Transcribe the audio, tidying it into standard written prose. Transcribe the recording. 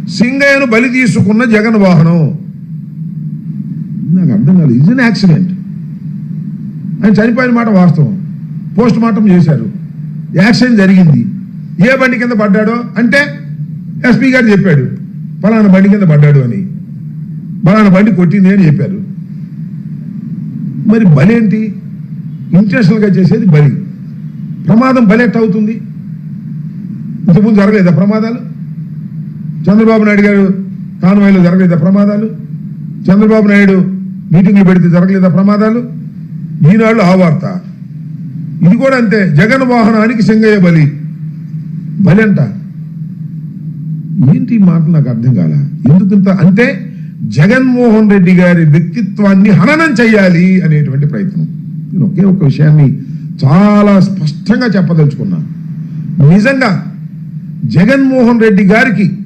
సింగయ్యను బలి తీసుకున్న జగన్ వాహనం. నాకు అర్థం కాలేదు. ఇది యాక్సిడెంట్. ఆయన చనిపోయిన మాట వాస్తవం. పోస్ట్ మార్టం చేశారు. యాక్సిడెంట్ జరిగింది. ఏ బండి కింద పడ్డాడో అంటే ఎస్పీ గారు చెప్పాడు పలానా బండి కింద పడ్డాడు అని, పలానా బండి కొట్టింది అని చెప్పారు. మరి బలి ఏంటి? ఇంటెన్షనల్గా చేసేది బలి. ప్రమాదం బలి ఎట్ట అవుతుంది? ఇంతకుముందు జరగలేదా ప్రమాదాలు? చంద్రబాబు నాయుడు గారు కాన్వాయ్లో జరగలేదా ప్రమాదాలు? చంద్రబాబు నాయుడు మీటింగ్లు పెడితే జరగలేదా ప్రమాదాలు? ఈనాళ్ళు ఆ వార్త. ఇది కూడా అంతే. జగన్ వాహనానికి సింగయ్య బలి. బలి అంట. ఏంటి మాట నాకు అర్థం కాల. ఎందుకంత అంటే జగన్మోహన్ రెడ్డి గారి వ్యక్తిత్వాన్ని హననం చేయాలి అనేటువంటి ప్రయత్నం. నేను ఒకే ఒక విషయాన్ని చాలా స్పష్టంగా చెప్పదలుచుకున్నా. నిజంగా జగన్మోహన్ రెడ్డి గారికి